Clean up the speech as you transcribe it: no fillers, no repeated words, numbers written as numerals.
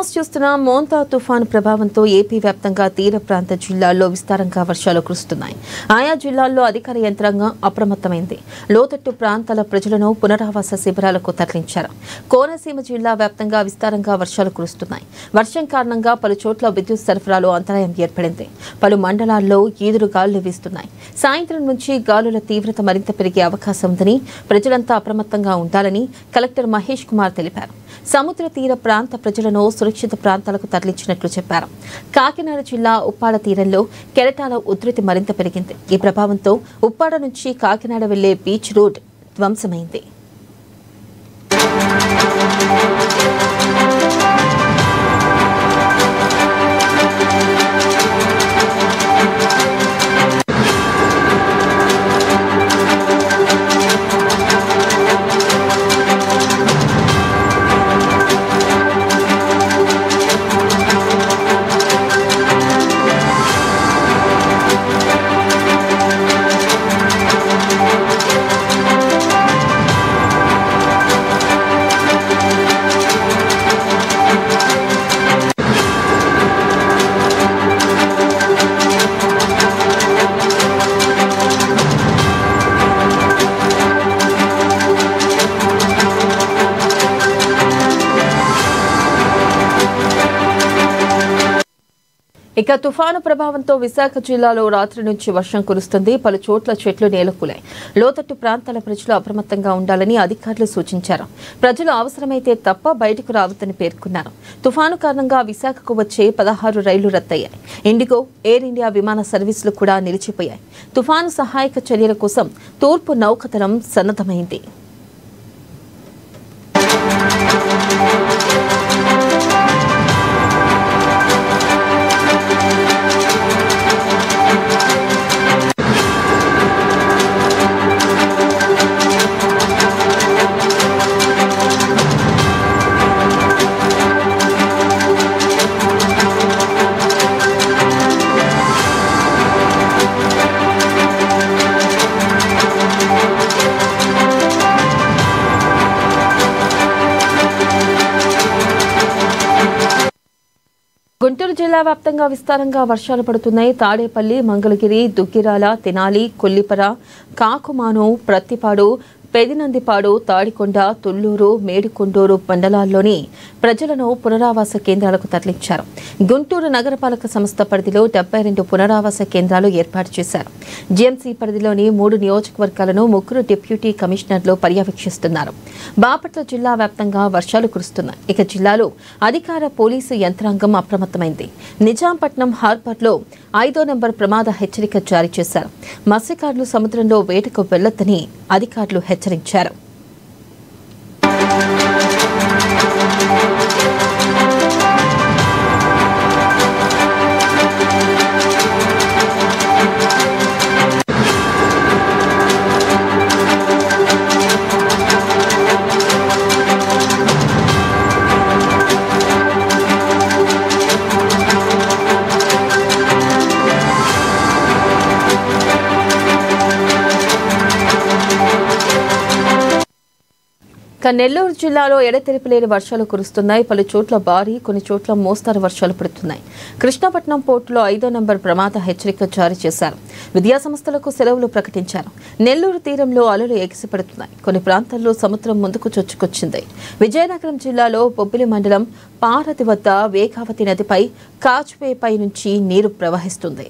News చూస్తున్న మోంతా తుఫాను ప్రభావంతో ఏపీ వ్యాప్తంగా తీర ప్రాంత జిల్లాల్లో విస్తారంగా వర్షాలు కురుస్తున్నాయి. ఆయా జిల్లాల్లో అధికార యంత్రాంగం అప్రమత్తమైంది. లోతట్టు ప్రాంతాల ప్రజలను పునరావాస శిబిరాలకు తరలించారు. కోనసీమ జిల్లా వ్యాప్తంగా విస్తారంగా వర్షాలు కురుస్తున్నాయి. వర్షం కారణంగా పలు చోట్ల విద్యుత్ సరఫరాలో అంతరాయం ఏర్పడింది. పలు మండలాల్లో ఈదురు గాలులు వీస్తున్నాయి. సాయంత్రం నుంచి గాలుల తీవ్రత మరింత పెరిగే అవకాశం ఉందని ప్రజలంతా అప్రమత్తంగా ఉండాలని కలెక్టర్ మహేష్ కుమార్ తెలిపారు. సముద్ర తీర ప్రాంత ప్రజలను సురక్షిత ప్రాంతాలకు తరలించినట్లు చెప్పారు. కాకినాడ జిల్లా ఉప్పాడ తీరంలో కెరటాల ఉధృతి మరింత పెరిగింది. ఈ ప్రభావంతో ఉప్పాడ నుంచి కాకినాడ వెళ్లే బీచ్ రోడ్ ధ్వంసమైంది. ఇక తుఫాను ప్రభావంతో విశాఖ జిల్లాలో రాత్రి నుంచి వర్షం కురుస్తుంది. పలు చోట్ల చెట్లు నేలకూలాయి. లోతట్టు ప్రాంతాల ప్రజలు అప్రమత్తంగా ఉండాలని అధికారులు సూచించారు. ప్రజలు అవసరమైతే తప్ప బయటకు రావద్దని పేర్కొన్నారు. తుఫాను కారణంగా విశాఖకు వచ్చే 16 రైళ్లు రద్దయ్యాయి. ఇండిగో, ఎయిర్ ఇండియా విమాన సర్వీసులు కూడా నిలిచిపోయాయి. తుఫాను సహాయక చర్యల కోసం తూర్పు నౌకాదళం సన్నద్దమైంది. గుంటూరు జిల్లా వ్యాప్తంగా విస్తారంగా వర్షాలు పడుతున్నాయి. తాడేపల్లి, మంగళగిరి, దుగ్గిరాల, తెనాలి, కొల్లిపర, కాకుమాను, ప్రత్తిపాడు, పెదినందిపాడు, తాడికొండ, తుళ్లూరు, మేడికొండూరు మండలాల్లోని ప్రజలను పునరావాస కేంద్రాలకు తరలించారు. గుంటూరు నగరపాలక సంస్థ పరిధిలో 72 పునరావాస కేంద్రాలు ఏర్పాటు చేశారు. జీఎంసీ పరిధిలోని 3 నియోజకవర్గాలను 3 డిప్యూటీ కమిషనర్లు పర్యవేక్షిస్తున్నారు. బాపట్ల జిల్లా వ్యాప్తంగా వర్షాలు కురుస్తున్నాయి. ఇక జిల్లాలో అధికార పోలీసు యంత్రాంగం అప్రమత్తమైంది. నిజాంపట్నం హార్బర్లో 5వ నెంబర్ ప్రమాద హెచ్చరిక జారీ చేశారు. మత్స్యకారులు సముద్రంలో వేటకు వెళ్లొద్దని అధికారులు హెచ్చరించారు. నెల్లూరు జిల్లాలో ఎడతెరిపిలేని వర్షాలు కురుస్తున్నాయి. పలు చోట్ల భారీ, కొన్ని చోట్ల మోస్తారు వర్షాలు పడుతున్నాయి. కృష్ణపట్నం పోర్టులో 5వ నెంబర్ ప్రమాద హెచ్చరిక జారీ చేశారు. విద్యాసంస్థలకు సెలవులు ప్రకటించారు. నెల్లూరు తీరంలో అలలు ఎగిసిపడుతున్నాయి. కొన్ని ప్రాంతాల్లో సముద్రం ముందుకు చొచ్చుకొచ్చింది. విజయనగరం జిల్లాలో బొబ్బిలి మండలం పారతి వద్ద వేగావతి నదిపై కాజ్వేపై నుంచి నీరు ప్రవహిస్తుంది.